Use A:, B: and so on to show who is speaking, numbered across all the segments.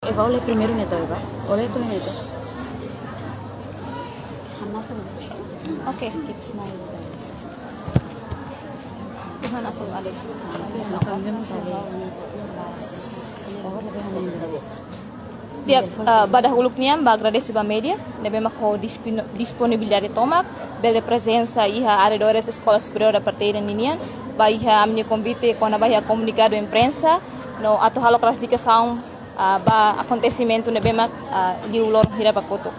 A: Eva oleh primeiro neto Eva. Oleh tu neto. Hamasa.
B: Okay, keep smiling guys. Tuhan aku ada sih. Dia badah uluknya agradece ba media, nebe mako disponibilidade tomak, bela presença iha aredores escola superior da parteira ninian, ba iha amni convite com a bahia comunicado imprensa, no ato halo classificação ba acontecimento nebe mak liulor hira bakoto.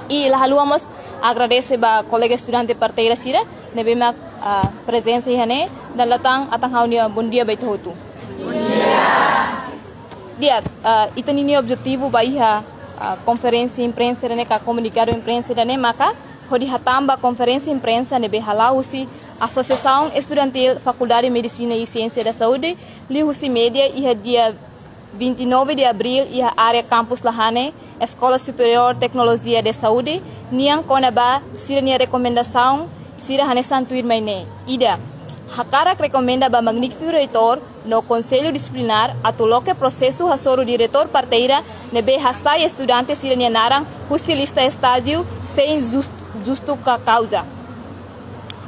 B: E lá haluamos agradece ba colega estudante parteira sira, nebe mak presença iha ne, dan latang atang haunia bom dia baito hotu. Dia, itu nini objetivo bahia conferência imprensa ne ka comunicado imprensa ne maka hodi hatamba conferência imprensa ne behalausi Associação Estudantil Faculdade de Medicina e Ciência da Saúde lihusi media iha dia 29 de abril iha área campus Lahane Escola Superior Tecnologia de Saúde niang konaba sira nia recomendação sira hane santuir maine ida Hakarak recomenda ba magnifico reitor no conselho disciplinar atuloke processo hasoro diretor parteira nebe hasai estudantes sirania narang husi lista estádio sem justo causa.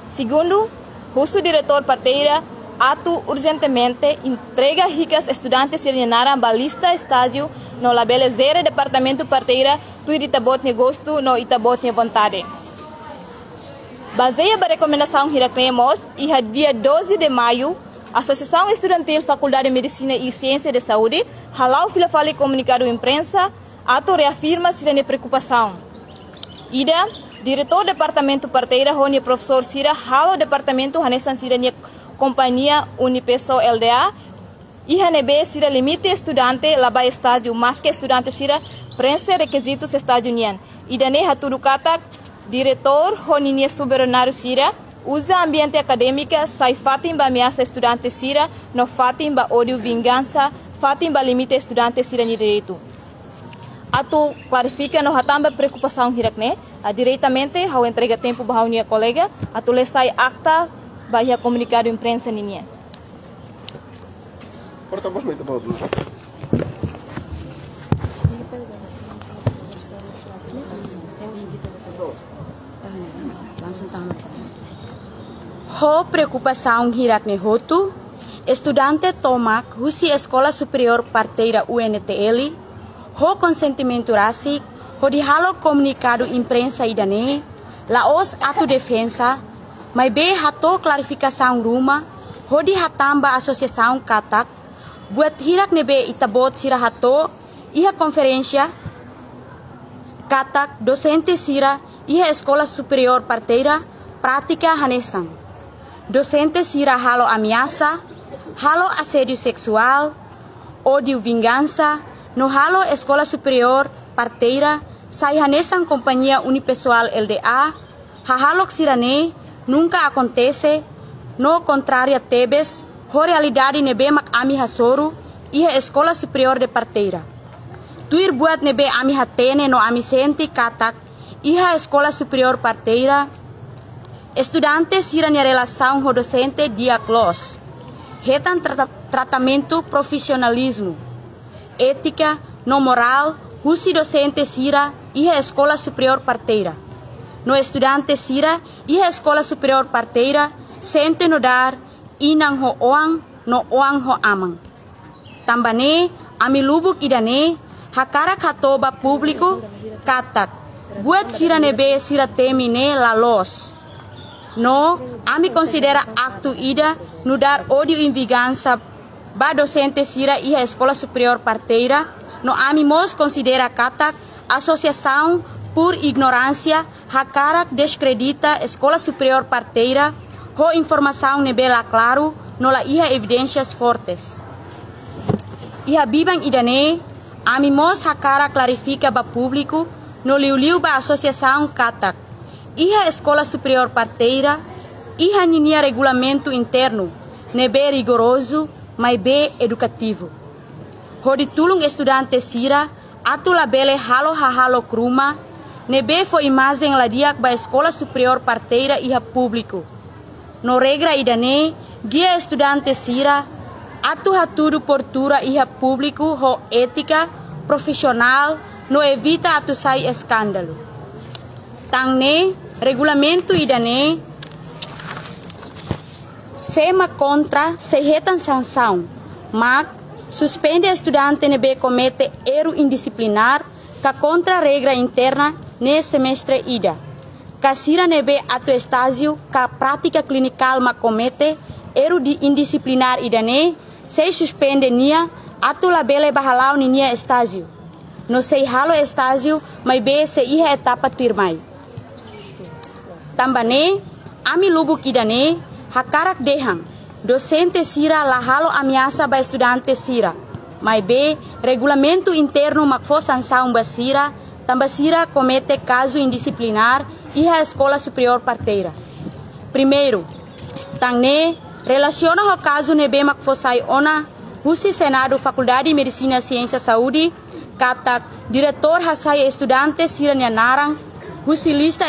B: Segundo, husu diretor parteira atu urgentemente entrega ricas estudantes sirania narang ba lista estádio no labelezere departamento parteira tu itabot gosto no itabot vontade. Baseia a recomendação que recebemos, e dia 12 de maio, a Associação Estudantil Faculdade de Medicina e Ciência de Saúde, halau filafale comunicado à imprensa, ato reafirma sua preocupação. Ida, diretor do departamento parteira, Rony professor Sira, halo departamento hanesan sirania companhia Unipeso LDA, e hanebe sira limite estudante laba estádio, mas que estudante sira prensa requisitos estádio nian. Ida ne haturu katak diretor Roninia Suberonário Sira usa ambiente acadêmica sai fatim ba ameaça estudante Sira no fatim ba ódio vingança fatim ba limite estudante Sira ni direito. Atu clarifica no hatamba preocupação hirakne diretamente ao entrega tempo ba unia colega atu lestai acta ba ia comunicado imprensa ninia.
C: Portamos muito bom.
A: Ho preocupação hirak ne hotu, estudante tomak husi Escola Superior Parteira UNTL, ho consentimento rasik, ho di halo comunicado imprensa idane, laos atu defensa, mai be hato clarificação ruma, ho di hatamba associação katak, buat hirak ne be itabot sira hato, iha conferência, katak docente sira, iha Escola Superior Parteira, prática hanesang. Docente sira halo ameaça, halo assédio sexual, ódio vingança, no halo Escola Superior Parteira, sai hanesan companhia unipessoal LDA, halo sirane, nunca acontece, no contrário tebes, ho realidade nebe mak ami hasoro, iha Escola Superior de Parteira. Tuir buat nebe ami hatene no ami senti katak, iha Escola Superior Parteira, estudantes sirania relação ho docente dia close. Retan tratamento profissionalismo, ética, no moral, husi docente sira iha Escola Superior Parteira. No estudante sira iha Escola Superior Parteira, sente no dar inang ho oang no oang ho amang. Tambane ami lubuk idane hakara katoba público katak. Buat sira nebe sira temine la los. No, ami considera acto ida no dar ódio e vingança ba docente sira iha Escola Superior Parteira, no ami mos considera katak associação por ignorância hakarak descredita Escola Superior Parteira, ho informação nebela claro, no la iha evidências fortes. Iha bibang idane, ami mos hakarak clarifica ba público, no liu ba associação katak. Iha Escola Superior Parteira, iha ninia regulamento interno, nebe rigoroso, mas be educativo. Hodi tulung estudante sira, atu labele halo kruma, nebe foi imagem ladiak ba Escola Superior Parteira iha público. No regra idane, guia estudante sira, atu haturu portura iha público ho ética, profissional não evita atu sai escândalo. Tangne regulamento idane sema contra se retan sanção, mas suspende estudante nebe comete erro indisciplinar ka contra regra interna ne semestre ida. Kasira nebe atu estágio ka prática clinical ma comete erro indisciplinar idane se suspende nia atu labele bahalau ni nia estágio. No sei halo estágio, mas be se iha etapa tirmai. Tambane, ami lubuk idane, hakarak dehang, docente sira la halo ameaça ba estudante sira. Mas be, regulamento interno makfo sanção ba sira, tamba sira comete caso indisciplinar iha escola superior parteira. Primeiro, tangne, relaciona o caso nebe makfo sai ona, Husi Senado Faculdade de Medicina e Ciência Saúde, katak diretor hasai estudante sira narang, husi lista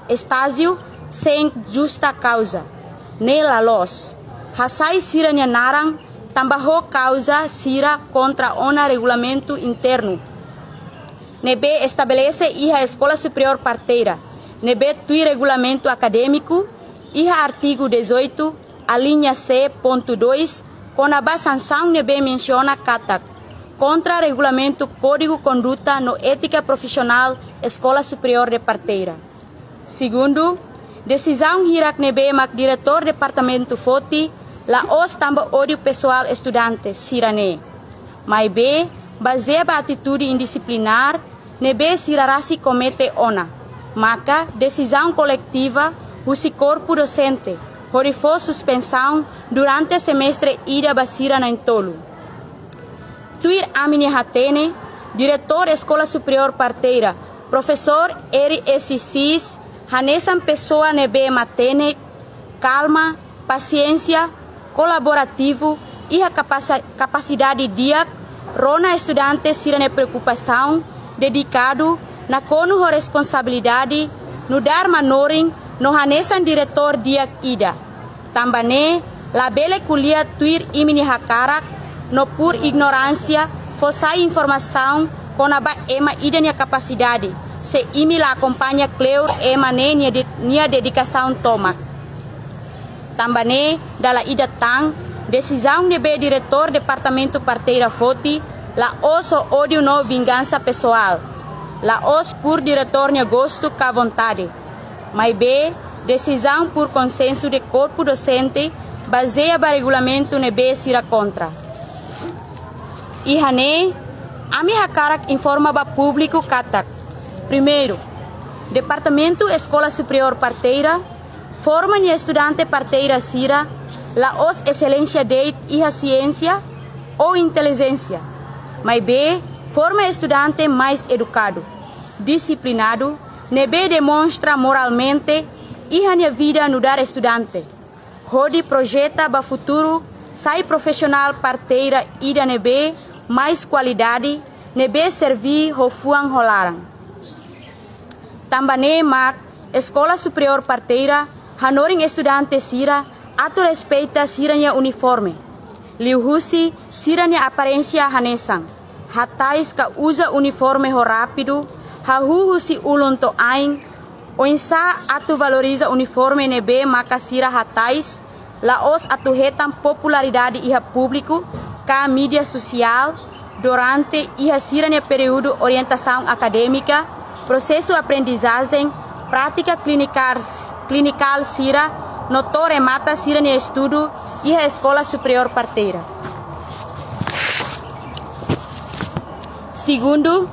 A: estágio sem justa causa. Nela los, hasai sira narang, tambaho causa sira contra ona regulamento interno. Nebe estabelece iha escola superior parteira. Nebe tui regulamento acadêmico, iha artigo 18, a linha C.2, com a sanção nebe menciona katak contra regulamento Código Conduta no Ética Profissional Escola Superior de Parteira. Segundo, decisão hirak nebe mak diretor departamento FOTI la os tamba ódio pessoal estudante sirane. Mas b, baseia ba atitude indisciplinar, nebe sirarasi comete ona. Maka, decisão coletiva, usi corpo docente, horifo suspensão durante semestre ida basira na entolo. Tuir Amine Hatene, diretor Escola Superior Parteira, professor Eri Essis, Hanesan pessoa nebe matene, calma, paciência, colaborativo e a capacidade diak, rona estudante sirane preocupação, dedicado, na cono responsabilidade, no dar manoring, no Hanesan diretor diak ida. Tambane, labele kuliah tuir imini hakarak, no por ignorância, fossai informação com a ema idania capacidade, se imi la acompanha cleur ema nia dedicação toma. Tambane, dala ida tang, decisão de be diretor departamento parteira FOTI, la oso ódio no vingança pessoal, la os por diretor nia gosto ca vontade, mas be, decisão por consenso de corpo docente, baseia ba regulamento nebe sira contra. Ihane, ami hakarak informa ba público katak. Primeiro, Departamento Escola Superior Parteira, forma de estudante parteira sira, la os excelência deit iha ciência ou inteligência. Mas B, forma estudante mais educado, disciplinado, nebe demonstra moralmente iha nia vida no dar estudante. Rodi projeta ba futuro, sai profissional parteira ida nebe, mais qualidade, nebe servir ho fuang holaran. Tambane mak, Escola Superior Parteira, hanoring estudante sira, atu respeita siranya uniforme. Liuhusi siranya aparência hanesang. Hatais ka usa uniforme ho rápido, hahuhusi ulun to ain, o insa atu valoriza uniforme nebe maka sira hatais, laos atu hetam popularidade iha público, ka mídia social, durante iha siranya período orientação acadêmica, processo aprendizagem, prática clinical sira, notore mata siranya estudo iha escola superior parteira. Segundo,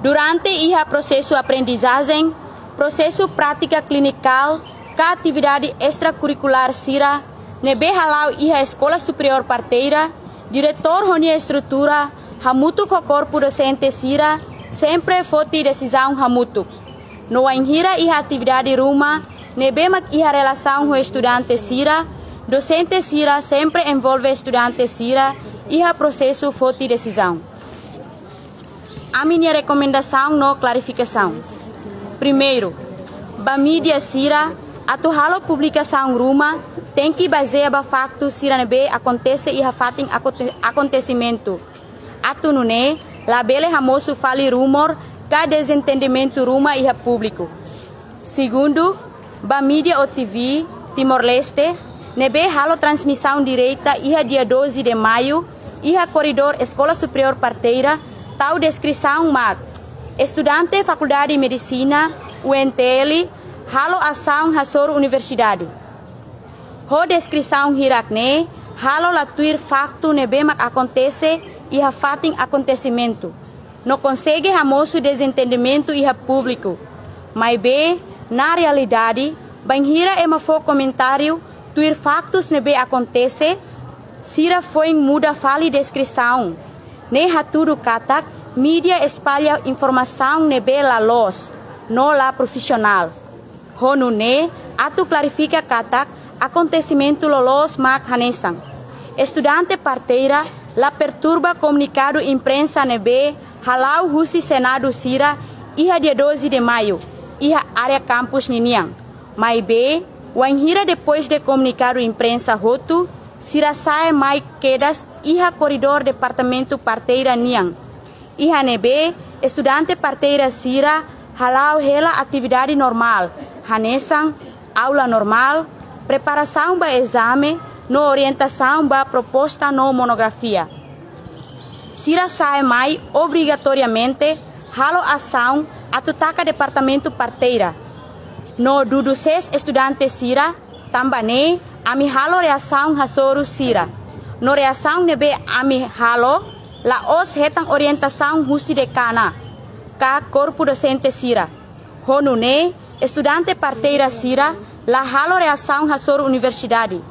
A: durante iha processo aprendizagem, processo prática clinical, ka atividade extracurricular sira, nebe halau iha escola superior parteira, diretor honia estrutura, hamutuk ho corpo docente sira, sempre foti decisão hamutuk. No ainhira iha atividade ruma, nebe mak iha relação ho estudante sira, docente sira sempre envolve estudante sira, iha processo foti decisão. A minha recomendação no clarificação. Primeiro, ba mídia sira, atu halo publicação ruma, tem que basear ba facto sira nebe acontece iha fating acontecimento. Atu nune, La bele hamoso fale rumor ka desentendimento ruma iha público. Segundo, ba mídia ou TV, Timor-Leste, nebe halo transmissão direita iha dia 12 de maio, iha corredor Escola Superior Parteira, tal descrição mag. Estudante Faculdade de Medicina, UNTL, halo ação Hasoro Universidade. Ho descrição hirakne, halo latuir facto nebe mag acontece iha fatin acontecimento. Não consegue hamoso desentendimento iha público. Mas be, na realidade, banhira emafo comentário, tuir factos nebe acontece, sira foi muda fale descrição. Ne haturu katak, mídia espalha informação nebe la los, no la profissional. Honu ne, atu clarifica katak, acontecimento lolos mak hanesan. Estudante parteira, la perturba comunicado imprensa nebe, halau husi senado sira, iha dia 12 de maio, iha área campus niniang. Mai be, wanhira depois de comunicado imprensa roto, sira sai mai quedas, iha corredor departamento parteira niang. Iha nebe, estudante parteira sira, halau hela atividade normal, hanesan, aula normal, preparação ba exame, no orientação ba proposta no monografia. Sira sai mai obrigatoriamente halo ação atutaka departamento parteira. No dudu 6 estudantes sira, tambane ami halo reação hasoro sira. No reação nebe ami halo, la os hetang orientação husi decana, ka corpo docente sira. Honu ne, estudante parteira sira, la halo reação hasoro universidade.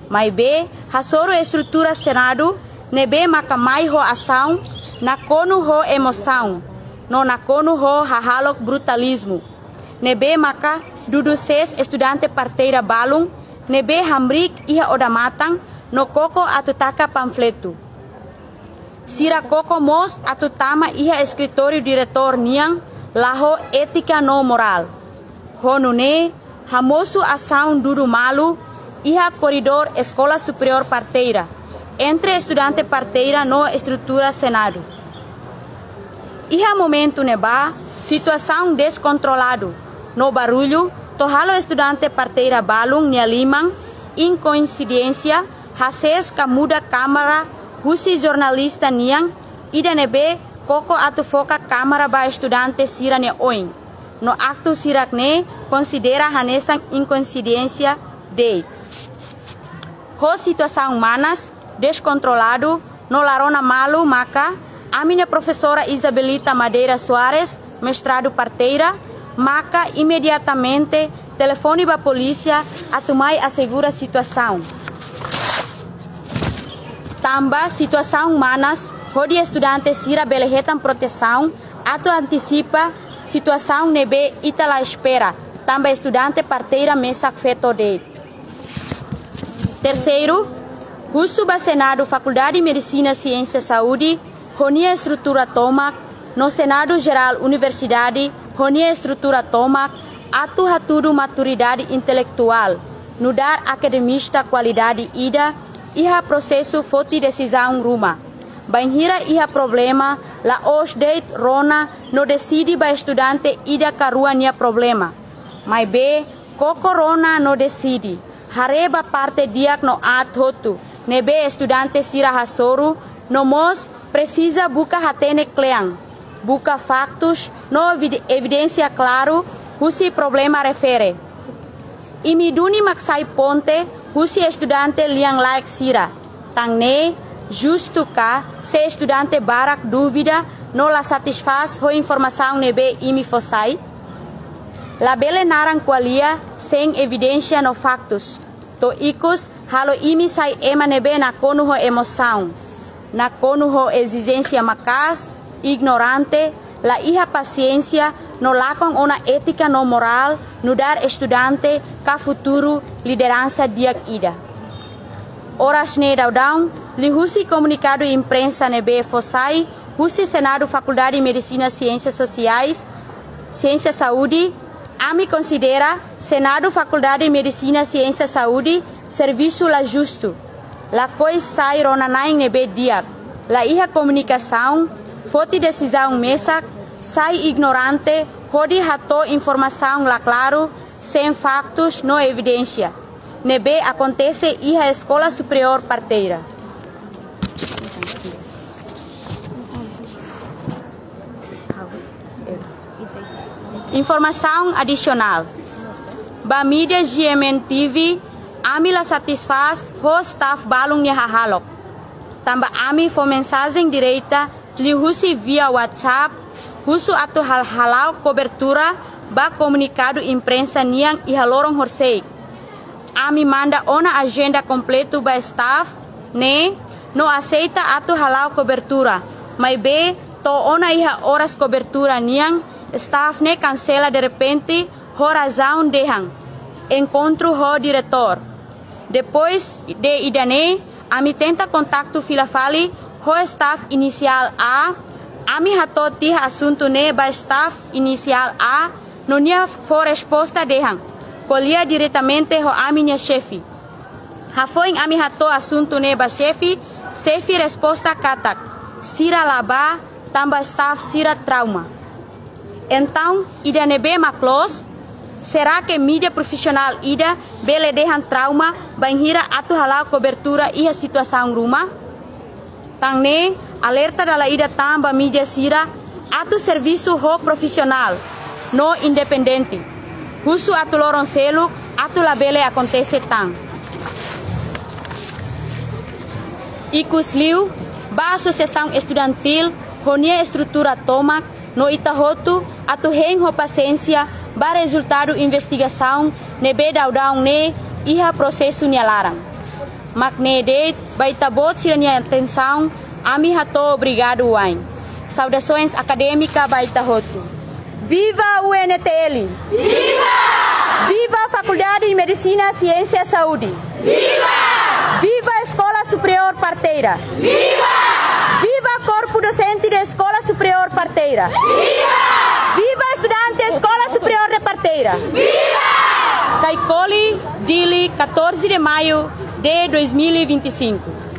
A: Mai be, hasoro estrutura senado, nebe maka mai ho ação, na kono ho emoção, no na kono ho hahalok brutalismo. Nebe maka dudu 6 estudante parteira balung, nebe hamrik iha odamatang, no koko atutaka panfleto. Sira koko mos atutama iha escritório diretor niang, laho ética no moral. Honu ne, hamoso ação dudu malu, iha corredor Escola Superior Parteira, entre estudante parteira no estrutura Senado. Iha momento neba, situação descontrolado, no barulho, tohalo estudante parteira balung nia limang, incoincidência, hases kamuda câmara, husi jornalista niang, ida nebe, koko atufoka câmara ba estudante sira ne oin. No acto sirakne, considera hanesang incoincidência de. Ho situação manas, descontrolado, no larona malu maka, a minha professora Isabelita Madeira Soares, mestrado parteira, maka imediatamente telefone para a polícia, atumai assegura a situação. Tamba, situação manas, hodi estudante sira belehetan proteção, atu antecipa, situação nebe itala espera, tamba estudante parteira mesak feto de. Terceiro, curso ba Senado Faculdade de Medicina, Ciência e Saúde, ronia estrutura tomac, no Senado Geral Universidade, ronia estrutura tomac, atu hatudu maturidade intelectual, no dar academista qualidade ida, iha processo foti decisão ruma. Banhira iha problema, la os deit rona, no decide ba estudante ida karua nia problema. Mas be, koko rona no decide. Hareba parte diak no athotu, nebe estudante sira hasoru, no mos precisa buka hatene kleang, buka factos, no evidência claro, husi problema refere. Imiduni maksai ponte, husi estudante liang laik sira, tangne, justo ka, se estudante barak dúvida, no la satisfaz ho informação nebe imi fosai. La bele narang qualia sem evidência no factos. To ikos halo imi sai ema nebe na kono ho emoção. Na kono ho exigência makas, ignorante, la iha paciência, no lakong ona ética no moral, no dar estudante ka futuro liderança diak ida. Horas ne daudão, li husi comunicado imprensa nebe fosai, husi Senado Faculdade de Medicina, Ciências Sociais, Ciência e Saúde, AMI considera Senado Faculdade de Medicina, Ciência e Saúde, serviço la justo. La coisa sai ronanain nebe diak. La iha comunicação, Foti decisão mesa, sai ignorante, hodi hato informação lá claro, sem factos, no evidência. Nebe acontece iha escola superior parteira. Informação adicional. Ba mídia GMN-TV, ami la satisfaz ho staff balung nya hahalok. Tamba ami fo mensagem direita, li husi via WhatsApp, husu atu hal-halal cobertura, ba comunicado imprensa niang ihalorong horsei. Ami manda ona agenda completo ba staff, ne, no aceita atu halal cobertura, mas be, to ona iha horas cobertura niang, staff ne cancela de repente, ho razão dehang. Encontro ho diretor. Depois de idane, ami tenta contato filafali, ho staff inicial A, ami hato tiha assunto ne ba staff inicial A, no nia for resposta dehang. Colia diretamente ho ami nia chefe. Hafoing ami hato assunto ne ba chefe resposta katak. Sira laba, tamba staff sira trauma. Então, ida nebe maklos, será que mídia profissional ida bele dehan trauma banhira atu halal cobertura e a situação rumah? Tangne alerta dala ida tamba mídia sira atu serviço ho profissional, no independente. Husu atu lorong selu atu labele acontece tang. Ikus liu ba associação estudantil honia estrutura tomak no itahotu atu heng ho paciência ba resultado investigação nebe daudau ne iha processo nialarang. Makne de baitabot siranya atenção ami hato obrigado wain. Saudações acadêmica baitahotu. Viva o UNTL! Viva! Viva a Faculdade de Medicina, Ciência e Saúde! Viva! Viva a Escola Superior Parteira! Viva! Viva Corpo Docente da Escola Superior Parteira! Viva! Viva Estudante Escola Superior de Parteira! Viva! Caicoli, Dili, 14 de maio de 2025.